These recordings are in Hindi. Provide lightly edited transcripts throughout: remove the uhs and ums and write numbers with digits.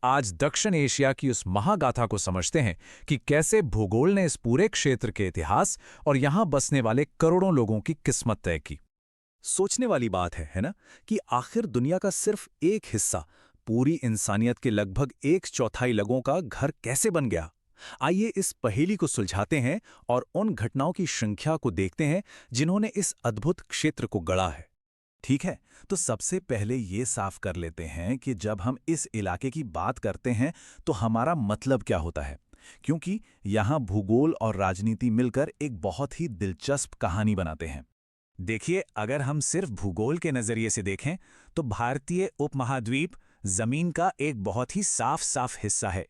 आज दक्षिण एशिया की उस महागाथा को समझते हैं कि कैसे भूगोल ने इस पूरे क्षेत्र के इतिहास और यहां बसने वाले करोड़ों लोगों की किस्मत तय की। सोचने वाली बात है ना? कि आखिर दुनिया का सिर्फ एक हिस्सा पूरी इंसानियत के लगभग एक चौथाई लोगों का घर कैसे बन गया। आइए इस पहेली को सुलझाते हैं और उन घटनाओं की श्रृंखला को देखते हैं जिन्होंने इस अद्भुत क्षेत्र को गढ़ा है। ठीक है, तो सबसे पहले ये साफ कर लेते हैं कि जब हम इस इलाके की बात करते हैं तो हमारा मतलब क्या होता है, क्योंकि यहाँ भूगोल और राजनीति मिलकर एक बहुत ही दिलचस्प कहानी बनाते हैं। देखिए, अगर हम सिर्फ भूगोल के नजरिए से देखें तो भारतीय उपमहाद्वीप जमीन का एक बहुत ही साफ साफ हिस्सा है।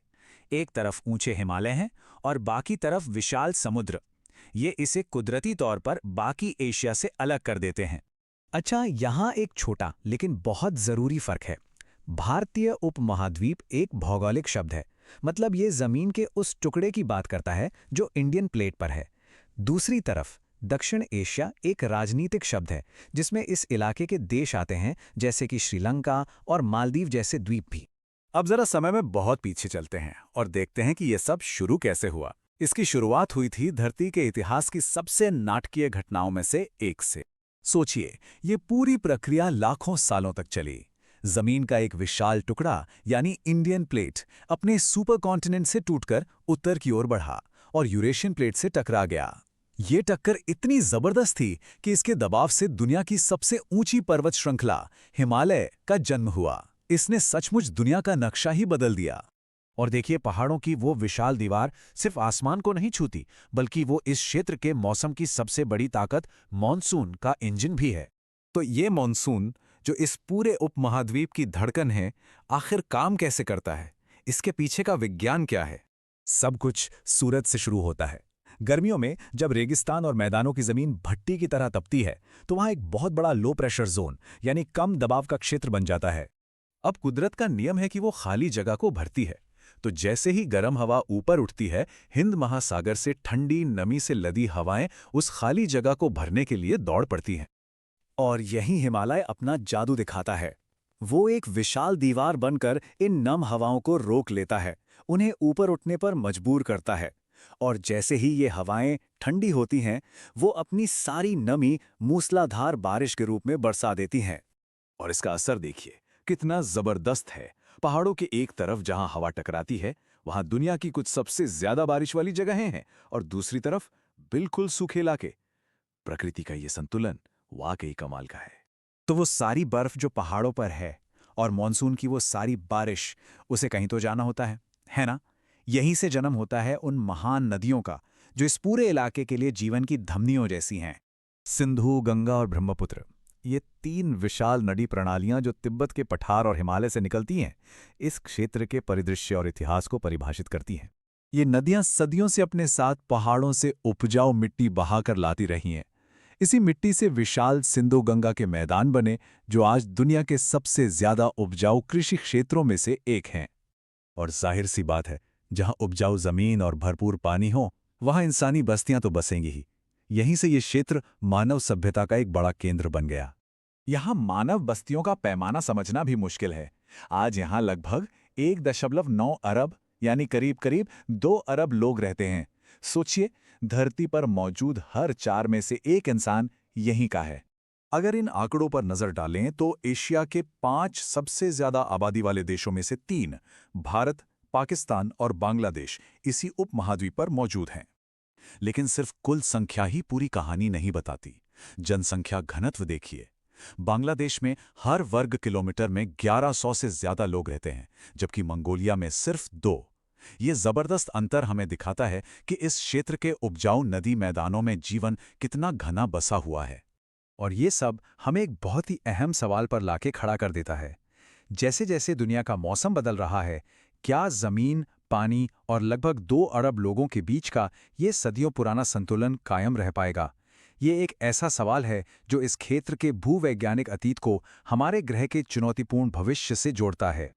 एक तरफ ऊंचे हिमालय हैं और बाकी तरफ विशाल समुद्र। ये इसे कुदरती तौर पर बाकी एशिया से अलग कर देते हैं। अच्छा, यहाँ एक छोटा लेकिन बहुत जरूरी फर्क है। भारतीय उपमहाद्वीप एक भौगोलिक शब्द है, मतलब ये जमीन के उस टुकड़े की बात करता है जो इंडियन प्लेट पर है। दूसरी तरफ दक्षिण एशिया एक राजनीतिक शब्द है जिसमें इस इलाके के देश आते हैं, जैसे कि श्रीलंका और मालदीव जैसे द्वीप भी। अब जरा समय में बहुत पीछे चलते हैं और देखते हैं कि यह सब शुरू कैसे हुआ। इसकी शुरुआत हुई थी धरती के इतिहास की सबसे नाटकीय घटनाओं में से एक से। सोचिए, ये पूरी प्रक्रिया लाखों सालों तक चली। जमीन का एक विशाल टुकड़ा यानी इंडियन प्लेट अपने सुपर कॉन्टिनेंट से टूटकर उत्तर की ओर बढ़ा और यूरेशियन प्लेट से टकरा गया। ये टक्कर इतनी जबरदस्त थी कि इसके दबाव से दुनिया की सबसे ऊंची पर्वत श्रृंखला हिमालय का जन्म हुआ। इसने सचमुच दुनिया का नक्शा ही बदल दिया। और देखिए, पहाड़ों की वो विशाल दीवार सिर्फ आसमान को नहीं छूती, बल्कि वो इस क्षेत्र के मौसम की सबसे बड़ी ताकत मॉनसून का इंजन भी है। तो ये मॉनसून, जो इस पूरे उपमहाद्वीप की धड़कन है, आखिर काम कैसे करता है? इसके पीछे का विज्ञान क्या है? सब कुछ सूरज से शुरू होता है। गर्मियों में जब रेगिस्तान और मैदानों की जमीन भट्टी की तरह तपती है तो वहां एक बहुत बड़ा लो प्रेशर जोन यानी कम दबाव का क्षेत्र बन जाता है। अब कुदरत का नियम है कि वो खाली जगह को भरती है। तो जैसे ही गर्म हवा ऊपर उठती है, हिंद महासागर से ठंडी नमी से लदी हवाएं उस खाली जगह को भरने के लिए दौड़ पड़ती हैं। और यही हिमालय अपना जादू दिखाता है। वो एक विशाल दीवार बनकर इन नम हवाओं को रोक लेता है, उन्हें ऊपर उठने पर मजबूर करता है। और जैसे ही ये हवाएं ठंडी होती हैं, वो अपनी सारी नमी मूसलाधार बारिश के रूप में बरसा देती हैं। और इसका असर देखिए कितना जबरदस्त है। पहाड़ों के एक तरफ जहां हवा टकराती है, वहां दुनिया की कुछ सबसे ज्यादा बारिश वाली जगहें हैं, और दूसरी तरफ बिल्कुल सूखे इलाके। प्रकृति का ये संतुलन वाकई कमाल का है। तो वो सारी बर्फ जो पहाड़ों पर है और मॉनसून की वो सारी बारिश, उसे कहीं तो जाना होता है ना? यहीं से जन्म होता है उन महान नदियों का जो इस पूरे इलाके के लिए जीवन की धमनियों जैसी हैं। सिंधु, गंगा और ब्रह्मपुत्र, ये तीन विशाल नदी प्रणालियां जो तिब्बत के पठार और हिमालय से निकलती हैं, इस क्षेत्र के परिदृश्य और इतिहास को परिभाषित करती हैं। ये नदियां सदियों से अपने साथ पहाड़ों से उपजाऊ मिट्टी बहाकर लाती रही हैं। इसी मिट्टी से विशाल सिंधु गंगा के मैदान बने, जो आज दुनिया के सबसे ज्यादा उपजाऊ कृषि क्षेत्रों में से एक हैं। और जाहिर सी बात है, जहां उपजाऊ जमीन और भरपूर पानी हो, वहां इंसानी बस्तियां तो बसेंगी ही। यहीं से ये क्षेत्र मानव सभ्यता का एक बड़ा केंद्र बन गया। यहां मानव बस्तियों का पैमाना समझना भी मुश्किल है। आज यहां लगभग 1.9 अरब यानी करीब करीब 2 अरब लोग रहते हैं। सोचिए, धरती पर मौजूद हर 4 में से एक इंसान यहीं का है। अगर इन आंकड़ों पर नजर डालें तो एशिया के 5 सबसे ज्यादा आबादी वाले देशों में से 3, भारत, पाकिस्तान और बांग्लादेश, इसी उपमहाद्वीप पर मौजूद हैं। लेकिन सिर्फ कुल संख्या ही पूरी कहानी नहीं बताती। जनसंख्या घनत्व देखिए। बांग्लादेश में हर वर्ग किलोमीटर में 1100 से ज्यादा लोग रहते हैं, जबकि मंगोलिया में सिर्फ 2। ये जबरदस्त अंतर हमें दिखाता है कि इस क्षेत्र के उपजाऊ नदी मैदानों में जीवन कितना घना बसा हुआ है। और ये सब हमें एक बहुत ही अहम सवाल पर लाके खड़ा कर देता है। जैसे जैसे दुनिया का मौसम बदल रहा है, क्या जमीन, पानी और लगभग 2 अरब लोगों के बीच का ये सदियों पुराना संतुलन कायम रह पाएगा? ये एक ऐसा सवाल है जो इस क्षेत्र के भूवैज्ञानिक अतीत को हमारे ग्रह के चुनौतीपूर्ण भविष्य से जोड़ता है।